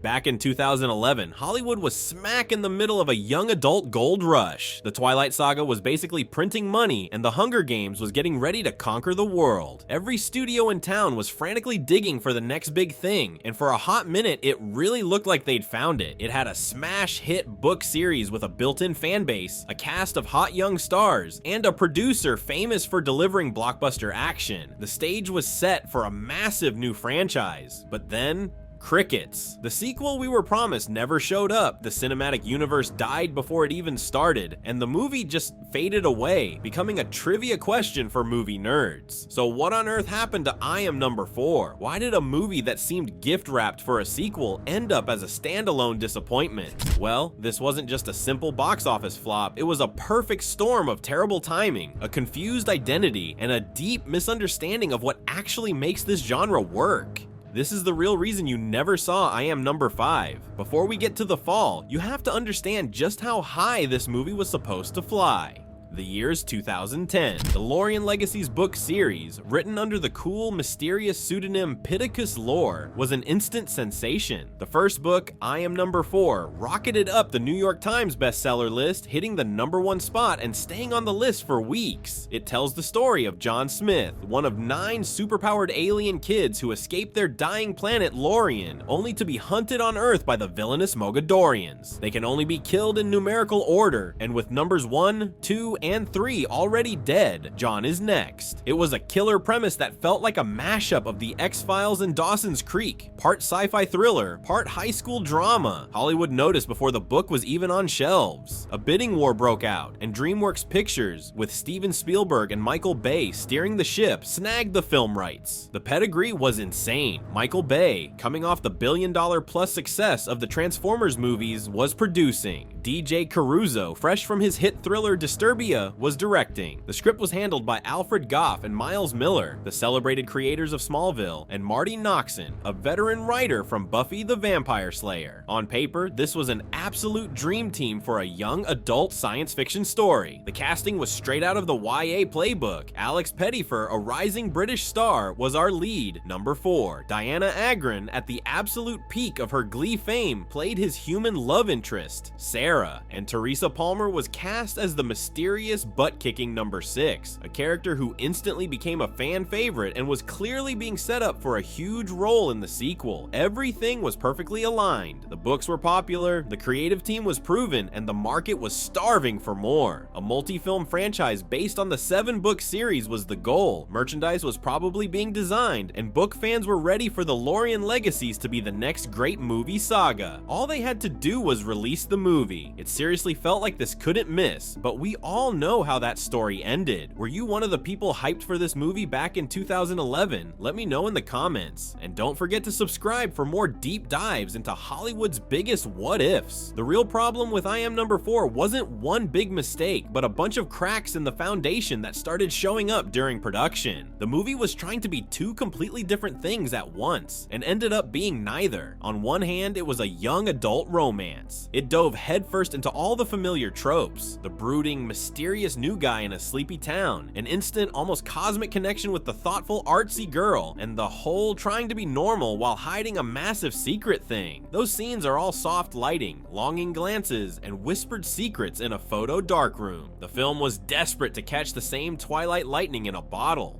Back in 2011, Hollywood was smack in the middle of a young adult gold rush. The Twilight saga was basically printing money, and the Hunger Games was getting ready to conquer the world. Every studio in town was frantically digging for the next big thing, and for a hot minute, it really looked like they'd found it. It had a smash hit book series with a built-in fan base, a cast of hot young stars, and a producer famous for delivering blockbuster action. The stage was set for a massive new franchise, but then crickets. The sequel we were promised never showed up, the cinematic universe died before it even started, and the movie just faded away, becoming a trivia question for movie nerds. So what on earth happened to I Am Number 4? Why did a movie that seemed gift-wrapped for a sequel end up as a standalone disappointment? Well, this wasn't just a simple box office flop, it was a perfect storm of terrible timing, a confused identity, and a deep misunderstanding of what actually makes this genre work. This is the real reason you never saw I Am Number 5. Before we get to the fall, you have to understand just how high this movie was supposed to fly. The year's 2010. The Lorien Legacies book series, written under the cool, mysterious pseudonym Pittacus Lore, was an instant sensation. The first book, I Am Number 4, rocketed up the New York Times bestseller list, hitting the #1 spot and staying on the list for weeks. It tells the story of John Smith, one of 9 superpowered alien kids who escaped their dying planet Lorien, only to be hunted on Earth by the villainous Mogadorians. They can only be killed in numerical order, and with numbers 1, 2, and 3 already dead, John is next. It was a killer premise that felt like a mashup of the X-Files and Dawson's Creek, part sci-fi thriller, part high school drama. Hollywood noticed before the book was even on shelves. A bidding war broke out, and DreamWorks Pictures, with Steven Spielberg and Michael Bay steering the ship, snagged the film rights. The pedigree was insane. Michael Bay, coming off the billion-dollar-plus success of the Transformers movies, was producing. DJ Caruso, fresh from his hit thriller Disturbia, was directing. The script was handled by Alfred Goff and Miles Miller, the celebrated creators of Smallville, and Marty Noxon, a veteran writer from Buffy the Vampire Slayer. On paper, this was an absolute dream team for a young adult science fiction story. The casting was straight out of the YA playbook. Alex Pettyfer, a rising British star, was our lead. Number 4, Diana Agron, at the absolute peak of her Glee fame, played his human love interest, Sarah, and Teresa Palmer was cast as the mysterious butt-kicking number 6, a character who instantly became a fan favorite and was clearly being set up for a huge role in the sequel. Everything was perfectly aligned. The books were popular, the creative team was proven, and the market was starving for more. A multi-film franchise based on the 7-book series was the goal. Merchandise was probably being designed, and book fans were ready for the Lorien Legacies to be the next great movie saga. All they had to do was release the movie. It seriously felt like this couldn't miss, but we all know how that story ended. Were you one of the people hyped for this movie back in 2011? Let me know in the comments. And don't forget to subscribe for more deep dives into Hollywood's biggest what-ifs. The real problem with I Am Number 4 wasn't one big mistake, but a bunch of cracks in the foundation that started showing up during production. The movie was trying to be 2 completely different things at once, and ended up being neither. On one hand, it was a young adult romance. It dove headfirst into all the familiar tropes, the brooding, mysterious new guy in a sleepy town, an instant, almost cosmic connection with the thoughtful, artsy girl, and the whole trying to be normal while hiding a massive secret thing. Those scenes are all soft lighting, longing glances, and whispered secrets in a photo darkroom. The film was desperate to catch the same Twilight lightning in a bottle.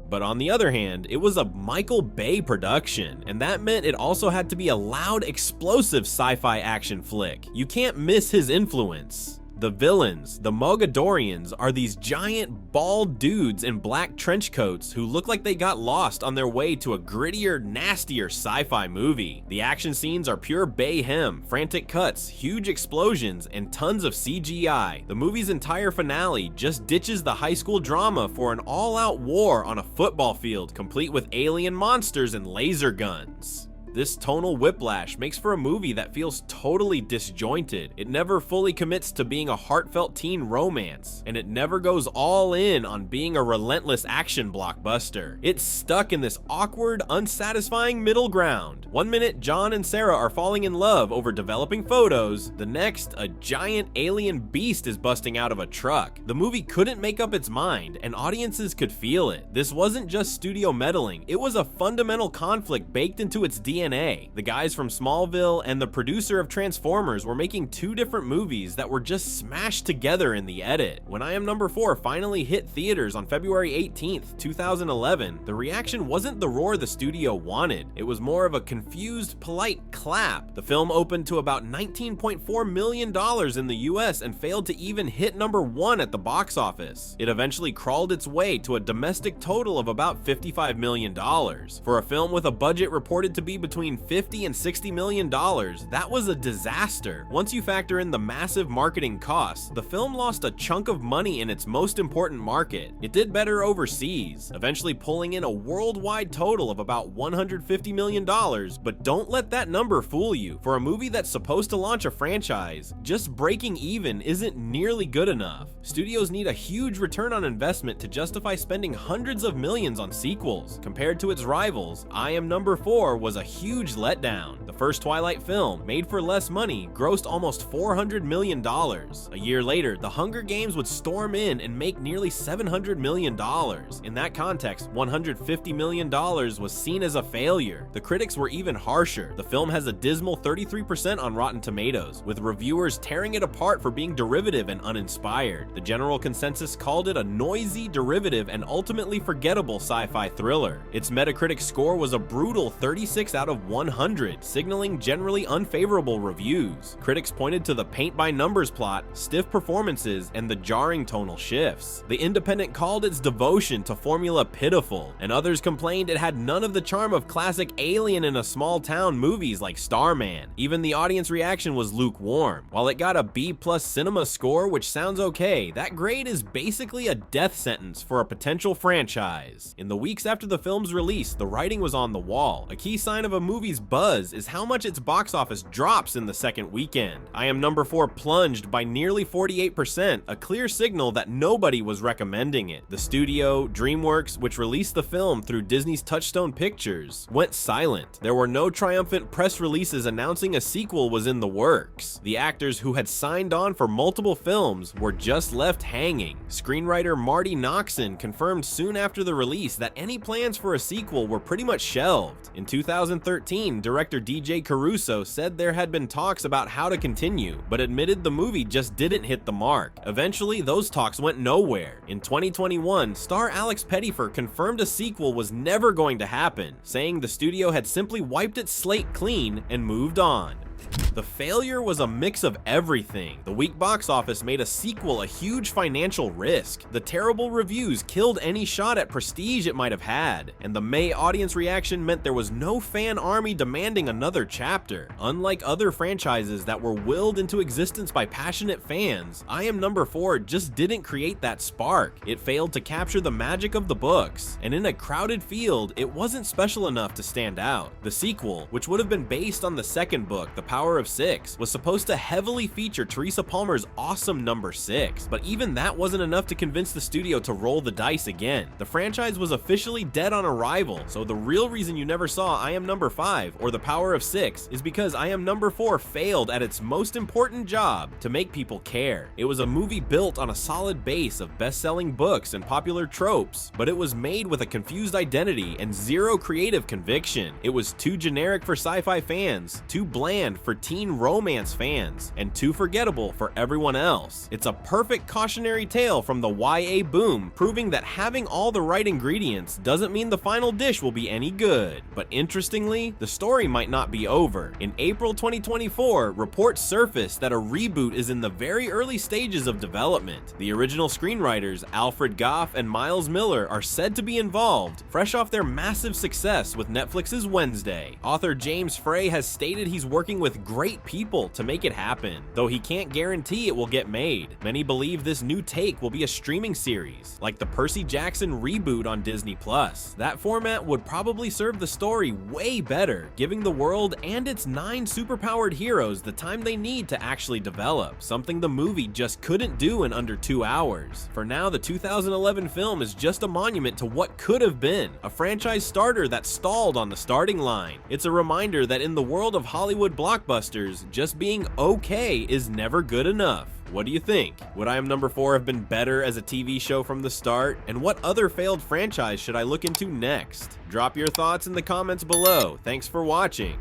But on the other hand, it was a Michael Bay production, and that meant it also had to be a loud, explosive sci-fi action flick. You can't miss his influence. The villains, the Mogadorians, are these giant, bald dudes in black trench coats who look like they got lost on their way to a grittier, nastier sci-fi movie. The action scenes are pure bayhem, frantic cuts, huge explosions, and tons of CGI. The movie's entire finale just ditches the high school drama for an all-out war on a football field, complete with alien monsters and laser guns. This tonal whiplash makes for a movie that feels totally disjointed. It never fully commits to being a heartfelt teen romance, and it never goes all in on being a relentless action blockbuster. It's stuck in this awkward, unsatisfying middle ground. One minute, John and Sarah are falling in love over developing photos. The next, a giant alien beast is busting out of a truck. The movie couldn't make up its mind, and audiences could feel it. This wasn't just studio meddling, it was a fundamental conflict baked into its DNA. DNA. The guys from Smallville and the producer of Transformers were making two different movies that were just smashed together in the edit. When I Am Number 4 finally hit theaters on February 18th, 2011, the reaction wasn't the roar the studio wanted. It was more of a confused, polite clap. The film opened to about $19.4 million in the US and failed to even hit number 1 at the box office. It eventually crawled its way to a domestic total of about $55 million. For a film with a budget reported to be between $50 and $60 million, that was a disaster. Once you factor in the massive marketing costs, the film lost a chunk of money in its most important market. It did better overseas, eventually pulling in a worldwide total of about $150 million, but don't let that number fool you. For a movie that's supposed to launch a franchise, just breaking even isn't nearly good enough. Studios need a huge return on investment to justify spending hundreds of millions on sequels. Compared to its rivals, I Am Number 4 was a huge letdown. The first Twilight film, made for less money, grossed almost $400 million. A year later, The Hunger Games would storm in and make nearly $700 million. In that context, $150 million was seen as a failure. The critics were even harsher. The film has a dismal 33% on Rotten Tomatoes, with reviewers tearing it apart for being derivative and uninspired. The general consensus called it a noisy, derivative, and ultimately forgettable sci-fi thriller. Its Metacritic score was a brutal 36 out of 100, signaling generally unfavorable reviews. Critics pointed to the paint-by-numbers plot, stiff performances, and the jarring tonal shifts. The Independent called its devotion to formula pitiful, and others complained it had none of the charm of classic alien in a small town movies like Starman. Even the audience reaction was lukewarm. While it got a B+ cinema score, which sounds okay, that grade is basically a death sentence for a potential franchise. In the weeks after the film's release, the writing was on the wall. A key sign of a movie's buzz is how much its box office drops in the second weekend. I Am Number 4 plunged by nearly 48%, a clear signal that nobody was recommending it. The studio, DreamWorks, which released the film through Disney's Touchstone Pictures, went silent. There were no triumphant press releases announcing a sequel was in the works. The actors who had signed on for multiple films were just left hanging. Screenwriter Marty Noxon confirmed soon after the release that any plans for a sequel were pretty much shelved. In 2013, director DJ Caruso said there had been talks about how to continue, but admitted the movie just didn't hit the mark. Eventually, those talks went nowhere. In 2021, star Alex Pettyfer confirmed a sequel was never going to happen, saying the studio had simply wiped its slate clean and moved on. The failure was a mix of everything. The weak box office made a sequel a huge financial risk. The terrible reviews killed any shot at prestige it might have had, and the May audience reaction meant there was no fan army demanding another chapter. Unlike other franchises that were willed into existence by passionate fans, I Am Number 4 just didn't create that spark. It failed to capture the magic of the books, and in a crowded field, it wasn't special enough to stand out. The sequel, which would have been based on the second book, The Power of Six, was supposed to heavily feature Teresa Palmer's awesome number 6, but even that wasn't enough to convince the studio to roll the dice again. The franchise was officially dead on arrival, so the real reason you never saw I Am Number 5 or The Power of Six is because I Am Number 4 failed at its most important job, to make people care. It was a movie built on a solid base of best-selling books and popular tropes, but it was made with a confused identity and zero creative conviction. It was too generic for sci-fi fans, too bland for teen romance fans, and too forgettable for everyone else. It's a perfect cautionary tale from the YA boom, proving that having all the right ingredients doesn't mean the final dish will be any good. But interestingly, the story might not be over. In April 2024, reports surfaced that a reboot is in the very early stages of development. The original screenwriters, Alfred Goff and Miles Miller, are said to be involved, fresh off their massive success with Netflix's Wednesday. Author James Frey has stated he's working with great people to make it happen, though he can't guarantee it will get made. Many believe this new take will be a streaming series, like the Percy Jackson reboot on Disney+. That format would probably serve the story way better, giving the world and its 9 superpowered heroes the time they need to actually develop, something the movie just couldn't do in under 2 hours. For now, the 2011 film is just a monument to what could have been, a franchise starter that stalled on the starting line. It's a reminder that in the world of Hollywood blockbusters, blockbusters, just being okay is never good enough. What do you think? Would I Am Number 4 have been better as a TV show from the start? And what other failed franchise should I look into next? Drop your thoughts in the comments below. Thanks for watching.